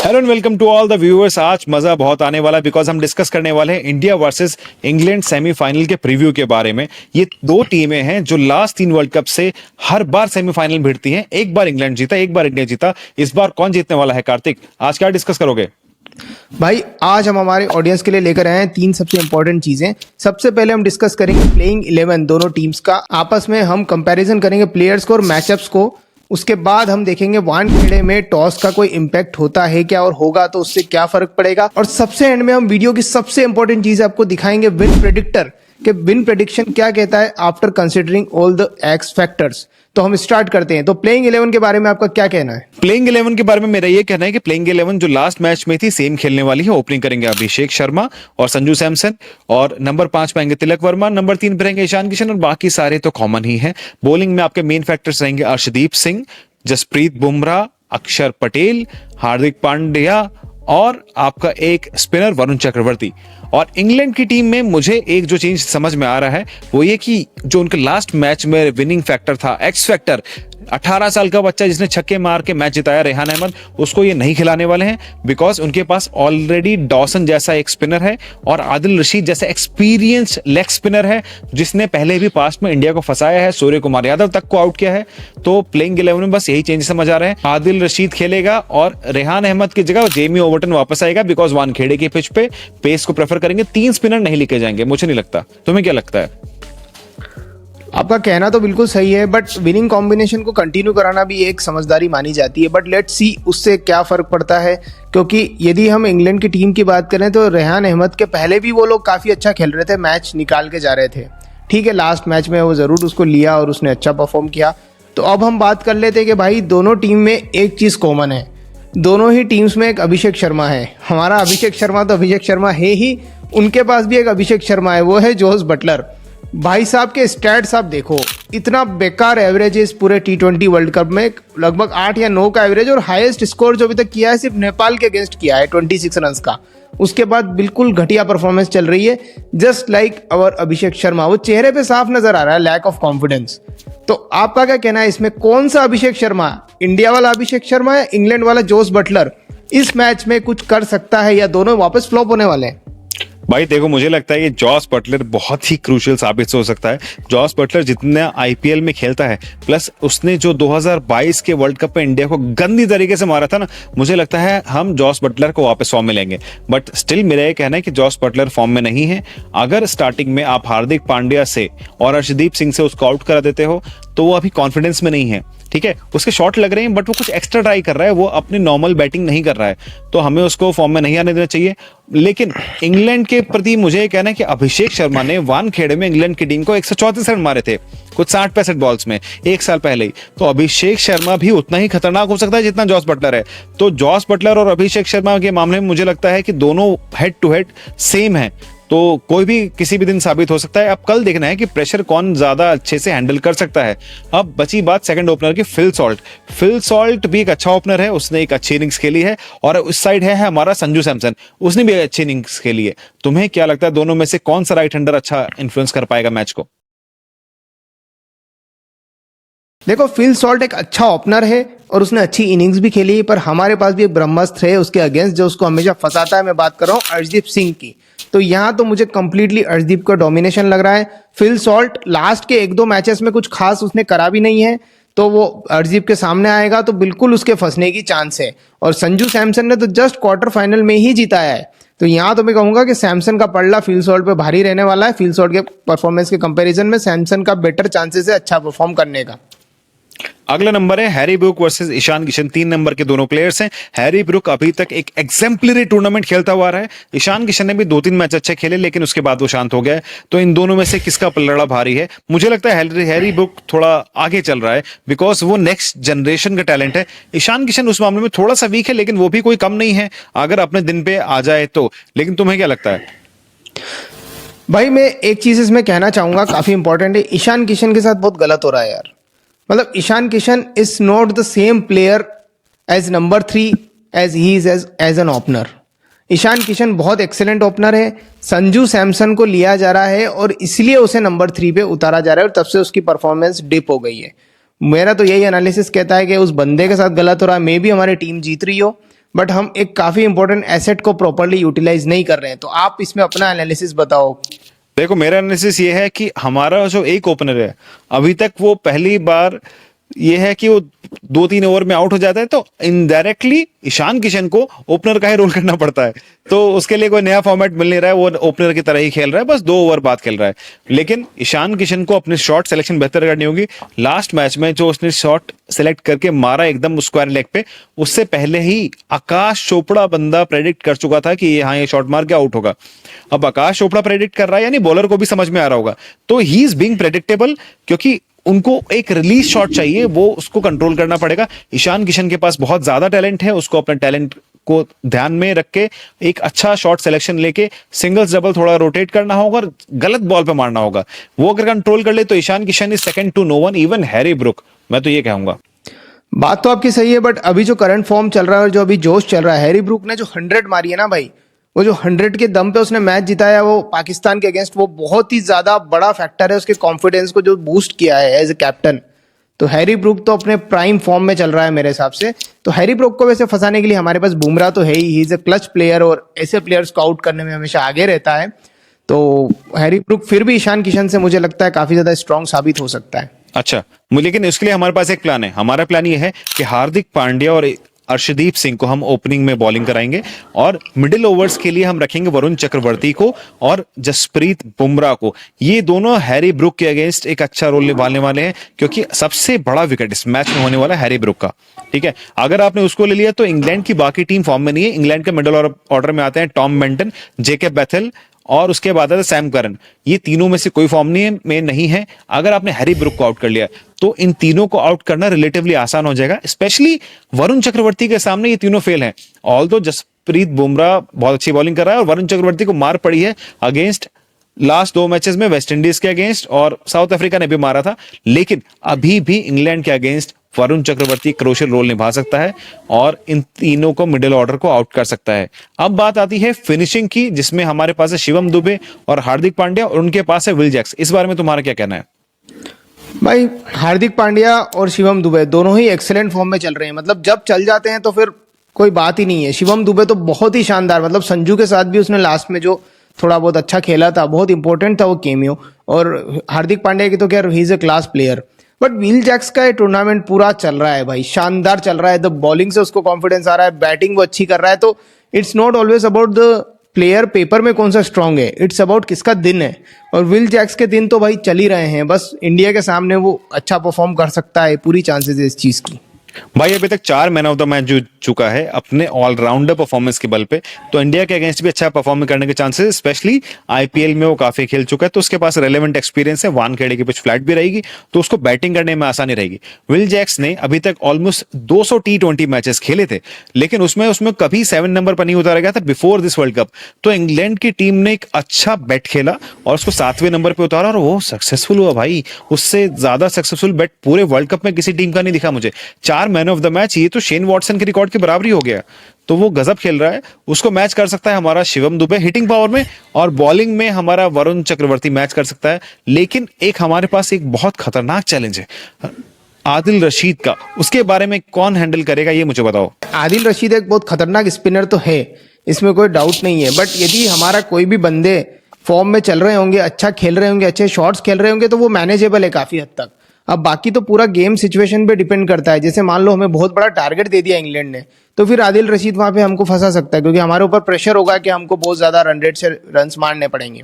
Hello and welcome to all the viewers. आज मजा बहुत आने वाला है बिकॉज हम डिस्कस करने वाले हैं इंडिया वर्सेस इंग्लैंड सेमीफाइनल के प्रीव्यू के बारे में। ये दो टीमें हैं जो लास्ट 3 वर्ल्ड कप से हर बार सेमीफाइनल में भिड़ती हैं। एक बार इंग्लैंड जीता, एक बार इंडिया जीता। इस बार कौन जीतने वाला है? कार्तिक, आज क्या डिस्कस करोगे? भाई आज हम हमारे ऑडियंस के लिए लेकर आए हैं 3 सबसे इंपॉर्टेंट चीजें। सबसे पहले हम डिस्कस करेंगे प्लेइंग 11 दोनों टीम्स का, आपस में हम कंपैरिजन करेंगे प्लेयर्स को और मैचअप्स को। उसके बाद हम देखेंगे वानखेड़े में टॉस का कोई इम्पैक्ट होता है क्या, और होगा तो उससे क्या फर्क पड़ेगा। और सबसे एंड में हम वीडियो की सबसे इंपॉर्टेंट चीज आपको दिखाएंगे विन प्रेडिक्टर कि विन प्रेडिक्शन क्या कहता है after considering all the x factors. तो हम स्टार्ट करते हैं। तो प्लेइंग 11 के बारे में आपका क्या कहना है? प्लेइंग 11 के बारे में मेरा ये कहना है कि प्लेइंग 11 जो लास्ट मैच में थी सेम खेलने वाली है। ओपनिंग करेंगे अभिषेक शर्मा और संजू सैमसन, और नंबर 5 पे आएंगे तिलक वर्मा, नंबर 3 पे रहेंगे ईशान किशन, और बाकी सारे तो कॉमन ही हैं। बॉलिंग में आपके मेन फैक्टर्स रहेंगे अर्शदीप सिंह, जसप्रीत बुमराह, अक्षर पटेल, हार्दिक पांड्या और आपका एक स्पिनर वरुण चक्रवर्ती। और इंग्लैंड की टीम में मुझे एक जो चेंज समझ में आ रहा है वो ये कि जो उनके लास्ट मैच में विनिंग फैक्टर था, एक्स फैक्टर, 18 साल का बच्चा जिसने छक्के मार के मैच जिताया, रेहान अहमद, उसको ये नहीं खिलाने वाले हैं बिकॉज उनके पास ऑलरेडी डॉसन जैसा एक स्पिनर है और आदिल रशीद जैसा एक्सपीरियंस लेग स्पिनर है जिसने पहले भी पास्ट में इंडिया को फंसाया है, सूर्य कुमार यादव तक को आउट किया है। तो प्लेइंग 11 में बस यही चेंज समझ आ रहे हैं। आदिल रशीद खेलेगा और रेहान अहमद की जगह जेमी ओवर्टन वापस आएगा बिकॉज वानखेड़े के पिच पे पेस को प्रेफर करेंगे। 3 स्पिनर नहीं लेके जाएंगे, मुझे नहीं लगता। तुम्हें क्या लगता है? आपका कहना तो बिल्कुल सही है, बट विनिंग कॉम्बिनेशन को कंटिन्यू कराना भी एक समझदारी मानी जाती है। बट लेट्स सी उससे क्या फर्क पड़ता है, क्योंकि यदि हम इंग्लैंड की टीम की बात करें तो रेहान अहमद के पहले भी वो लोग काफ़ी अच्छा खेल रहे थे, मैच निकाल के जा रहे थे। ठीक है, लास्ट मैच में वो ज़रूर उसको लिया और उसने अच्छा परफॉर्म किया। तो अब हम बात कर लेते हैं कि भाई दोनों टीम में एक चीज़ कॉमन है, दोनों ही टीम्स में एक अभिषेक शर्मा है। हमारा अभिषेक शर्मा तो अभिषेक शर्मा है ही, उनके पास भी एक अभिषेक शर्मा है, वो है जोस बटलर। भाई साहब के स्टैट्स आप देखो, इतना बेकार एवरेज है इस पूरे T20 वर्ल्ड कप में, लगभग 8 या 9 का एवरेज, और हाईएस्ट स्कोर जो अभी तक किया है सिर्फ नेपाल के अगेंस्ट किया है 26 रन का। उसके बाद बिल्कुल घटिया परफॉर्मेंस चल रही है, just like our Abhishek Sharma. वो चेहरे पे साफ नजर आ रहा है लैक ऑफ कॉन्फिडेंस। तो आपका क्या कहना है इसमें, कौन सा अभिषेक शर्मा, इंडिया वाला अभिषेक शर्मा या इंग्लैंड वाला जोस बटलर इस मैच में कुछ कर सकता है, या दोनों वापस फ्लॉप होने वाले हैं? भाई देखो, मुझे लगता है कि जॉस बटलर बहुत ही क्रूशियल साबित हो सकता है। जॉस बटलर जितना आईपीएल में खेलता है, प्लस उसने जो 2022 के वर्ल्ड कप में इंडिया को गंदी तरीके से मारा था ना, मुझे लगता है हम जॉस बटलर को वापस फॉर्म में लेंगे। बट स्टिल मेरा ये कहना है कि जॉस बटलर फॉर्म में नहीं है। अगर स्टार्टिंग में आप हार्दिक पांड्या से और अर्शदीप सिंह से उसको आउट करा देते हो तो वो अभी कॉन्फिडेंस में नहीं है। ठीक है, उसके शॉट लग रहे हैं बट वो कुछ एक्स्ट्रा ट्राई कर रहा है, वो अपनी नॉर्मल बैटिंग नहीं कर रहा है, तो हमें उसको फॉर्म में नहीं आने देना चाहिए। लेकिन इंग्लैंड के प्रति मुझे ये कहना है कि अभिषेक शर्मा ने वानखेड़े में इंग्लैंड की टीम को 134 रन मारे थे कुछ 60-65 बॉल्स में 1 साल पहले ही। तो अभिषेक शर्मा भी उतना ही खतरनाक हो सकता है जितना जॉस बटलर है। तो जॉस बटलर और अभिषेक शर्मा के मामले में मुझे लगता है कि दोनों हेड टू हेड सेम है, तो कोई भी किसी भी दिन साबित हो सकता है। अब कल देखना है कि प्रेशर कौन ज्यादा अच्छे से हैंडल कर सकता है। अब बची बात सेकंड ओपनर की, फिल सॉल्ट। फिल सॉल्ट भी एक अच्छा ओपनर है, उसने एक अच्छी इनिंग्स खेली है। और उस साइड है हमारा संजू सैमसन, उसने भी एक अच्छी इनिंग्स खेली है। तुम्हें क्या लगता है दोनों में से कौन सा राइट हैंडर अच्छा इन्फ्लुएंस कर पाएगा मैच को? देखो, फिल सॉल्ट एक अच्छा ओपनर है और उसने अच्छी इनिंग्स भी खेली, पर हमारे पास भी एक ब्रह्मास्त्र है उसके अगेंस्ट जो उसको हमेशा फंसाता है। मैं बात कर रहा हूँ अर्शदीप सिंह की। तो यहाँ तो मुझे कंप्लीटली अर्शदीप का डोमिनेशन लग रहा है। फिल सॉल्ट लास्ट के 1-2 मैचेस में कुछ खास उसने करा भी नहीं है, तो वो अर्शदीप के सामने आएगा तो बिल्कुल उसके फंसने की चांस है। और संजू सैमसन ने तो जस्ट क्वार्टर फाइनल में ही जिताया है। तो यहाँ तो मैं कहूंगा कि सैमसन का पलड़ा फिल सॉल्ट पे भारी रहने वाला है। फिल सॉल्ट के परफॉर्मेंस के कंपेरिजन में सैमसन का बेटर चांसेस है अच्छा परफॉर्म करने का। अगला नंबर है Harry Brook versus Ishan Kishan. 3 number के दोनों प्लेयर्स हैं। हैरी ब्रूक अभी तक एक एग्जेम्पलरी टूर्नामेंट खेलता हुआ रहा है। ईशान किशन ने भी 2-3 मैच अच्छे खेले लेकिन उसके बाद वो शांत हो गया है। तो इन दोनों में से किसका पलड़ा भारी है? मुझे लगता है हैरी ब्रूक थोड़ा आगे चल रहा है बिकॉज वो नेक्स्ट जनरेशन का टैलेंट है। ईशान किशन उस मामले में थोड़ा सा वीक है, लेकिन वो भी कोई कम नहीं है अगर अपने दिन पे आ जाए तो। लेकिन तुम्हें क्या लगता है? भाई मैं एक चीज इसमें कहना चाहूंगा, काफी इंपॉर्टेंट है। ईशान किशन के साथ बहुत गलत हो रहा है यार। मतलब Ishan Kishan is not the same player as number 3 as he is as an opener. Ishan Kishan बहुत एक्सेलेंट ओपनर है। संजू सैमसन को लिया जा रहा है और इसलिए उसे नंबर 3 पे उतारा जा रहा है और तब से उसकी परफॉर्मेंस डिप हो गई है। मेरा तो यही एनालिसिस कहता है कि उस बंदे के साथ गलत हो रहा है। मे भी हमारी टीम जीत रही हो, बट हम एक काफी इंपॉर्टेंट एसेट को प्रॉपरली यूटिलाइज नहीं कर रहे हैं। तो आप इसमें अपना एनालिसिस बताओ। देखो, मेरा एनालिसिस ये है कि हमारा जो एक ओपनर है, अभी तक वो पहली बार ये है कि वो 2-3 ओवर में आउट हो जाता है, तो इनडायरेक्टली ईशान किशन को ओपनर का ही रोल करना पड़ता है। तो उसके लिए कोई नया फॉर्मेट मिल नहीं रहा है, वो ओपनर की तरह ही खेल रहा है, बस 2 ओवर बाद खेल रहा है। लेकिन ईशान किशन को अपनी शॉट सिलेक्शन बेहतर करनी होगी। लास्ट मैच में जो उसने शॉट सेलेक्ट करके मारा एकदम स्क्वायर लेग पे, उससे पहले ही आकाश चोपड़ा बंदा प्रेडिक्ट कर चुका था कि हाँ, ये शॉट मार के आउट होगा। अब आकाश चोपड़ा प्रेडिक्ट कर रहा है, यानी बॉलर को भी समझ में आ रहा होगा। तो ही इज बीइंग प्रेडिक्टेबल, क्योंकि उनको एक रिलीज शॉट चाहिए, वो उसको कंट्रोल करना पड़ेगा। ईशान किशन के पास बहुत ज्यादा टैलेंट है, उसको अपने टैलेंट को ध्यान में रख के एक अच्छा शॉट सिलेक्शन लेके सिंगल्स डबल थोड़ा रोटेट करना होगा और गलत बॉल पे मारना होगा। वो अगर कंट्रोल कर ले तो Ishan Kishan is second to no one, even Harry Brook, मैं तो ये कहूंगा। बात तो आपकी सही है, बट अभी जो करंट फॉर्म चल रहा है और जो अभी जोश चल रहा है, हैरी ब्रूक ने जो 100 मारी है ना भाई, वो जो 100 के दम पे उसने मैच जिताया वो पाकिस्तान के अगेंस्ट, वो बहुत ही ज्यादा बड़ा फैक्टर है उसके कॉन्फिडेंस को जो बूस्ट किया है एज ए कैप्टन। तो हैरी ब्रूक तो अपने प्राइम फॉर्म में चल रहा है मेरे हिसाब से। तो हैरी ब्रूक को वैसे फंसाने के लिए हमारे पास बुमराह तो है he is a clutch player और ऐसे प्लेयर्स को आउट करने में हमेशा आगे रहता है। तो हैरी ब्रूक फिर भी ईशान किशन से मुझे लगता है काफी ज्यादा स्ट्रांग साबित हो सकता है। अच्छा, लेकिन इसके लिए हमारे पास एक प्लान है। हमारा प्लान ये है कि हार्दिक पांड्या और अर्शदीप सिंह को हम ओपनिंग में बॉलिंग कराएंगे और मिडिल ओवर्स के लिए हम रखेंगे वरुण चक्रवर्ती को और जसप्रीत बुमराह को। ये दोनों हैरी ब्रूक के अगेंस्ट एक अच्छा रोल निभाने वाले हैं, क्योंकि सबसे बड़ा विकेट इस मैच में होने वाला है हैरी ब्रूक का। ठीक है, अगर आपने उसको ले लिया तो इंग्लैंड की बाकी टीम फॉर्म में नहीं है। इंग्लैंड के मिडिल ऑर्डर में आते हैं टॉम बेंटन, जेके बेथेल और उसके बाद आता है सैम करन। ये तीनों में से कोई फॉर्म में नहीं है। अगर आपने हैरी ब्रूक को आउट कर लिया तो इन तीनों को आउट करना रिलेटिवली आसान हो जाएगा, स्पेशली वरुण चक्रवर्ती के सामने ये तीनों फेल हैं। ऑल्दो जसप्रीत बुमराह बहुत अच्छी बॉलिंग कर रहा है और वरुण चक्रवर्ती को मार पड़ी है अगेंस्ट लास्ट 2 मैचेस में वेस्ट इंडीज के अगेंस्ट और साउथ अफ्रीका ने भी मारा था, लेकिन अभी भी इंग्लैंड के against Varun Chakravarthy crucial role निभा सकता है और इन तीनों को मिडिल ऑर्डर को आउट कर सकता है। अब बात आती है फिनिशिंग की, जिसमें हमारे पास है शिवम दुबे और हार्दिक पांड्या और उनके पास है विल जैक्स। इस बारे में तुम्हारा क्या कहना है? भाई हार्दिक पांड्या और शिवम दुबे दोनों ही एक्सेलेंट फॉर्म में चल रहे हैं। मतलब जब चल जाते हैं तो फिर कोई बात ही नहीं है। शिवम दुबे तो बहुत ही शानदार, मतलब संजू के साथ भी उसने लास्ट में जो थोड़ा बहुत अच्छा खेला था, बहुत इंपॉर्टेंट था वो केमियो। और हार्दिक पांड्या की तो क्या, he is a class player. But Will Jacks का ये टूर्नामेंट पूरा चल रहा है भाई, शानदार चल रहा है। द बॉलिंग से उसको कॉन्फिडेंस आ रहा है, बैटिंग वो अच्छी कर रहा है। तो it's not always about the player paper में कौन सा स्ट्रांग है, इट्स अबाउट किसका दिन है। और विल जैक्स के दिन तो भाई चल ही रहे हैं, बस इंडिया के सामने वो अच्छा परफॉर्म कर सकता है, पूरी चांसेस है इस चीज की। भाई अभी तक 4 मैन ऑफ द मैच जीत चुका है अपने ऑलराउंडर परफॉर्मेंस के बल पे, तो इंडिया के अगेंस्ट भी अच्छा परफॉर्म करने के चांसेस, स्पेशली आईपीएल में वो काफी खेल चुका है तो उसके पास रेलेवेंट एक्सपीरियंस है। वानखेड़े की पिच फ्लैट भी रहेगी तो उसको बैटिंग करने में आसानी रहेगी। विल जैक्स ने अभी तक ऑलमोस्ट 200 T20 मैचेस खेले थे, लेकिन उसमें कभी 7 नंबर पर नहीं उतारा गया था बिफोर दिस वर्ल्ड कप। तो इंग्लैंड की टीम ने एक अच्छा बैट खेला और उसको 7वें नंबर पे उतारा और वो सक्सेसफुल हुआ भाई। उससे ज्यादा सक्सेसफुल बैट पूरे वर्ल्ड कप में किसी टीम का नहीं दिखा मुझे। 4 मैन ऑफ द मैच, ये तो शेन वॉटसन के रिकॉर्ड की बराबरी हो गया। तो वो गजब खेल रहा है, उसको मैच कर सकता है हमारा शिवम दुबे हिटिंग पावर में, और बॉलिंग में हमारा वरुण चक्रवर्ती मैच कर सकता है। लेकिन एक हमारे पास एक बहुत खतरनाक चैलेंज है आदिल रशीद का, उसके बारे में कौन हैंडल करेगा ये मुझे बताओ। आदिल रशीद एक बहुत खतरनाक स्पिनर तो है, इसमें कोई डाउट नहीं है। बट यदि हमारा कोई भी बंदे फॉर्म में चल रहे होंगे, अच्छा खेल रहे होंगे, अच्छे शॉट्स खेल रहे होंगे, तो वो मैनेजेबल है काफी हद तक। अब बाकी तो पूरा गेम सिचुएशन पे डिपेंड करता है। जैसे मान लो हमें बहुत बड़ा टारगेट दे दिया इंग्लैंड ने, तो फिर आदिल रशीद वहां पे हमको फंसा सकता है, क्योंकि हमारे ऊपर प्रेशर होगा कि हमको बहुत ज्यादा रन रेट से रन्स मारने पड़ेंगे।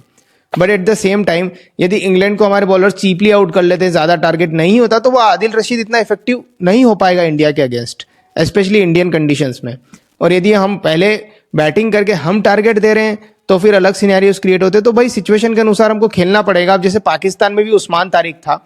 But at the same time यदि इंग्लैंड को हमारे बॉलर चीपली आउट कर लेते, ज्यादा टारगेट नहीं होता, तो वो आदिल रशीद इतना इफेक्टिव नहीं हो पाएगा इंडिया के अगेंस्ट, स्पेशली इंडियन कंडीशंस में। और यदि हम पहले बैटिंग करके हम टारगेट दे रहे हैं तो फिर अलग सिनेरियोस क्रिएट होते। तो भाई सिचुएशन के अनुसार हमको खेलना पड़ेगा। अब जैसे पाकिस्तान में भी उस्मान तारिक था,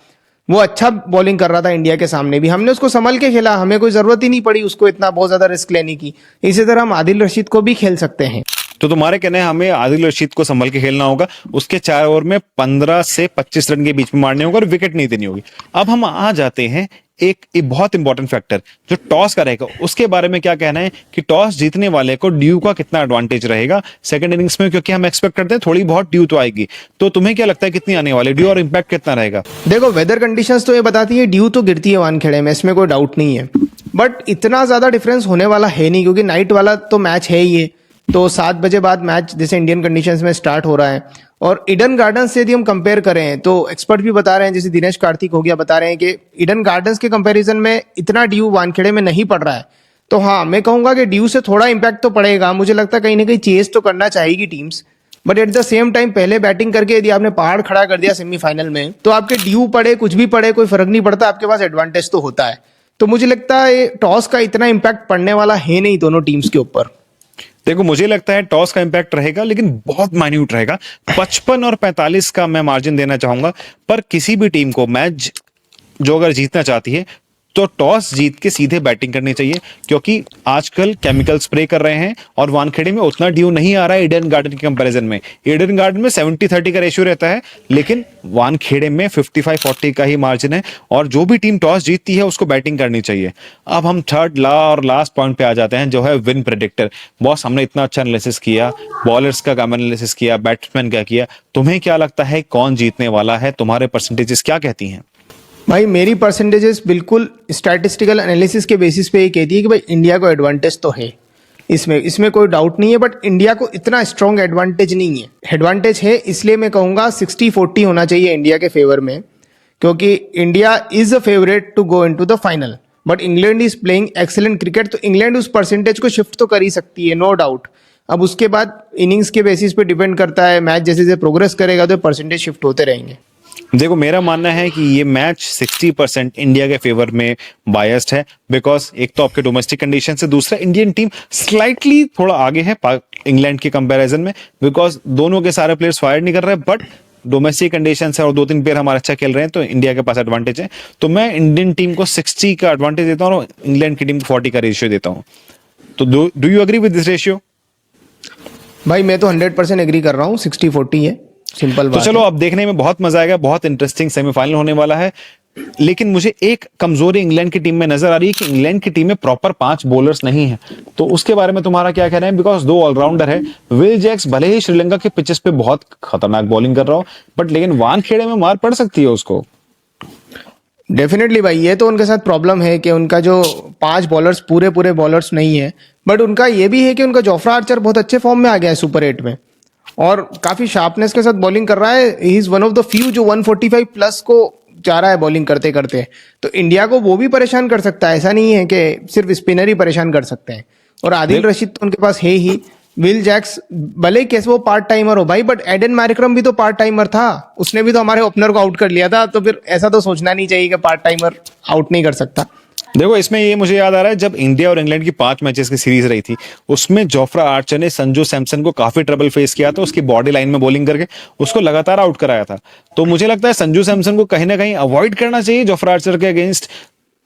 वो अच्छा बॉलिंग कर रहा था इंडिया के सामने भी, हमने उसको संभल के खेला, हमें कोई जरूरत ही नहीं पड़ी उसको इतना बहुत ज्यादा रिस्क लेने की। इसी तरह हम आदिल रशीद को भी खेल सकते हैं। तो तुम्हारे कहने हैं हमें आदिल रशीद को संभल के खेलना होगा, उसके 4 ओवर में 15 से 25 रन के बीच में मारने होगा और विकेट नहीं देनी होगी। अब हम आ जाते हैं एक बहुत इंपॉर्टेंट फैक्टर जो टॉस का रहेगा, उसके बारे में क्या कहना है कि टॉस जीतने वाले को ड्यू का कितना एडवांटेज रहेगा सेकंड इनिंग्स में, क्योंकि हम एक्सपेक्ट करते हैं थोड़ी बहुत ड्यू तो आएगी। तो तुम्हें क्या लगता है कितनी आने वाली ड्यू और इम्पैक्ट कितना रहेगा? देखो वेदर कंडीशंस तो ये बताती है ड्यू तो गिरती है वानखेड़े में, इसमें कोई डाउट नहीं है। बट इतना ज़्यादा डिफरेंस होने वाला है नहीं, क्योंकि नाइट वाला तो मैच है ही है। तो 7 बजे बाद मैच जैसे इंडियन कंडीशंस में स्टार्ट हो रहा है। और ईडन गार्डन्स से यदि हम कंपेयर करें तो एक्सपर्ट भी बता रहे हैं, जैसे दिनेश कार्तिक हो गया, बता रहे हैं कि ईडन गार्डन्स के कंपैरिजन में इतना ड्यू वानखेड़े में नहीं पड़ रहा है। तो हाँ, मैं कहूंगा कि ड्यू से थोड़ा इंपैक्ट तो पड़ेगा। मुझे लगता है कहीं ना कहीं चेस तो करना चाहेगी teams, but at the same time पहले बैटिंग करके यदि आपने पहाड़ खड़ा कर दिया सेमीफाइनल में, तो आपके ड्यू पड़े कुछ भी पड़े कोई फर्क नहीं पड़ता, आपके पास एडवांटेज तो होता है। तो मुझे लगता है टॉस का इतना इंपैक्ट पड़ने वाला है नहीं दोनों टीम्स के ऊपर। देखो मुझे लगता है टॉस का इंपैक्ट रहेगा, लेकिन बहुत माइन्यूट रहेगा। 55 और 45 का मैं मार्जिन देना चाहूंगा। पर किसी भी टीम को मैच जो अगर जीतना चाहती है तो टॉस जीत के सीधे बैटिंग करनी चाहिए, क्योंकि आजकल केमिकल स्प्रे कर रहे हैं और वानखेड़े में उतना ड्यू नहीं आ रहा है ईडन गार्डन के कंपैरिजन में। ईडन गार्डन में 70-30 का रेशियो रहता है, लेकिन वानखेड़े में 55-40 का ही मार्जिन है। और जो भी टीम टॉस जीतती है उसको बैटिंग करनी चाहिए। अब हम थर्ड और लास्ट पॉइंट पे आ जाते हैं, जो है विन प्रेडिक्टर। बॉस, हमने इतना अच्छा एनालिसिस किया, बॉलर्स का एनालिसिस किया, बैट्समैन का किया, तुम्हें क्या लगता है कौन जीतने वाला है? तुम्हारे परसेंटेजेस क्या कहती हैं? भाई मेरी परसेंटेजेस बिल्कुल स्टैटिस्टिकल एनालिसिस के बेसिस पे ये कहती है कि भाई इंडिया को एडवांटेज तो है, इसमें कोई डाउट नहीं है, बट इंडिया को इतना स्ट्रॉन्ग एडवांटेज नहीं है। एडवांटेज है, इसलिए मैं कहूँगा 60-40 होना चाहिए इंडिया के फेवर में, क्योंकि India is a favourite to go into the final, but England is playing excellent cricket. तो इंग्लैंड उस परसेंटेज को शिफ्ट तो कर ही सकती है, नो डाउट। अब उसके बाद इनिंग्स के बेसिस पे डिपेंड करता है, मैच जैसे जैसे प्रोग्रेस करेगा तो परसेंटेज शिफ्ट होते रहेंगे। देखो मेरा मानना है कि ये मैच 60% इंडिया के फेवर में बायस्ड है, बिकॉज एक तो आपके डोमेस्टिक कंडीशन से, दूसरा इंडियन टीम स्लाइटली थोड़ा आगे है इंग्लैंड के कंपैरिजन में, बिकॉज दोनों के सारे प्लेयर्स फायर नहीं कर रहे, बट डोमेस्टिक कंडीशन से और 2-3 प्लेयर हमारे अच्छा खेल रहे हैं, तो इंडिया के पास एडवांटेज है। तो मैं इंडियन टीम को 60 का एडवांटेज देता हूँ और इंग्लैंड की टीम को 40 का रेशियो देता हूँ। तो do you agree with this ratio? भाई मैं तो 100% एग्री कर रहा हूँ, 60-40 है, सिंपल तो बात चलो है। अब देखने में बहुत मजा आएगा, बहुत इंटरेस्टिंग सेमीफाइनल होने वाला है। लेकिन मुझे एक कमजोरी इंग्लैंड की टीम में नजर आ रही है कि इंग्लैंड की टीम में प्रॉपर 5 बॉलर्स नहीं है। तो उसके बारे में तुम्हारा क्या कहना है? बिकॉज 2 ऑलराउंडर है। विल जैक्स भले ही श्रीलंका के पिचेस पे बहुत खतरनाक बॉलिंग कर रहा हो, बट लेकिन वानखेड़े में मार पड़ सकती है उसको। डेफिनेटली भाई, ये तो उनके साथ प्रॉब्लम है कि उनका जो 5 बॉलर्स पूरे बॉलर्स नहीं है, बट उनका ये भी है कि उनका जोफ्रा आर्चर बहुत अच्छे फॉर्म में आ गया है सुपर 8 में और काफी शार्पनेस के साथ बॉलिंग कर रहा है। He is one of the few जो 145 प्लस को जा रहा है बॉलिंग करते करते। तो इंडिया को वो भी परेशान कर सकता है, ऐसा नहीं है कि सिर्फ स्पिनर ही परेशान कर सकते हैं। और आदिल रशीद तो उनके पास है ही। विल जैक्स भले ही कैसे वो पार्ट टाइमर हो भाई, बट एडन मैरिक्रम भी तो पार्ट टाइमर था, उसने भी तो हमारे ओपनर को आउट कर लिया था। तो फिर ऐसा तो सोचना नहीं चाहिए कि पार्ट टाइमर आउट नहीं कर सकता। देखो इसमें ये मुझे याद आ रहा है, जब इंडिया और इंग्लैंड की 5 मैचेस की सीरीज रही थी, उसमें जोफ्रा आर्चर ने संजू सैमसन को काफी ट्रबल फेस किया था, उसकी बॉडी लाइन में बॉलिंग करके उसको लगातार आउट कराया था। तो मुझे लगता है संजू सैमसन को कहीं ना कहीं अवॉइड करना चाहिए जोफ्रा आर्चर के अगेंस्ट।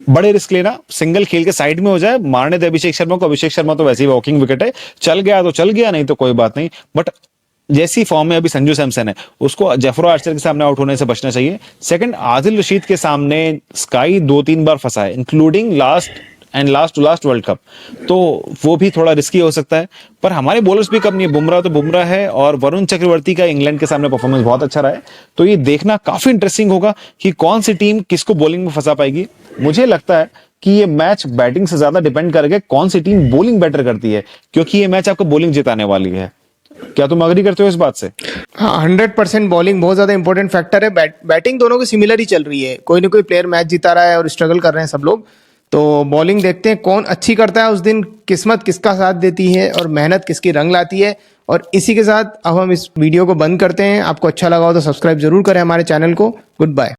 बड़े रिस्क लेना, सिंगल खेल के साइड में हो जाए, मारने दे अभिषेक शर्मा को। अभिषेक शर्मा तो वैसे ही वॉकिंग विकेट है, चल गया तो चल गया, नहीं तो कोई बात नहीं। बट जैसी फॉर्म में अभी संजू सैमसन है, उसको जोफ्रा आर्चर के सामने आउट होने से बचना चाहिए। सेकंड, आदिल रशीद के सामने स्काई 2-3 बार फंसा है, including last to last world cup, तो वो भी थोड़ा रिस्की हो सकता है। पर हमारे बॉलर्स भी कम नहीं है, बुमराह तो बुमराह है, और वरुण चक्रवर्ती का इंग्लैंड के सामने परफॉर्मेंस बहुत अच्छा रहा है। तो ये देखना काफी इंटरेस्टिंग होगा कि कौन सी टीम किसको बॉलिंग में फंसा पाएगी। मुझे लगता है कि ये मैच बैटिंग से ज्यादा डिपेंड करेगा कौन सी टीम बॉलिंग बेटर करती है, क्योंकि ये मैच आपको बॉलिंग जिताने वाली है। क्या तुम अग्री करते हो इस बात से? हाँ, 100% बॉलिंग बहुत ज्यादा इंपॉर्टेंट फैक्टर है। बैटिंग दोनों की सिमिलर ही चल रही है, कोई ना कोई प्लेयर मैच जिता रहा है और स्ट्रगल कर रहे हैं सब लोग। तो बॉलिंग देखते हैं कौन अच्छी करता है उस दिन, किस्मत किसका साथ देती है और मेहनत किसकी रंग लाती है। और इसी के साथ अब हम इस वीडियो को बंद करते हैं। आपको अच्छा लगा हो तो सब्सक्राइब जरूर करें हमारे चैनल को। Good bye.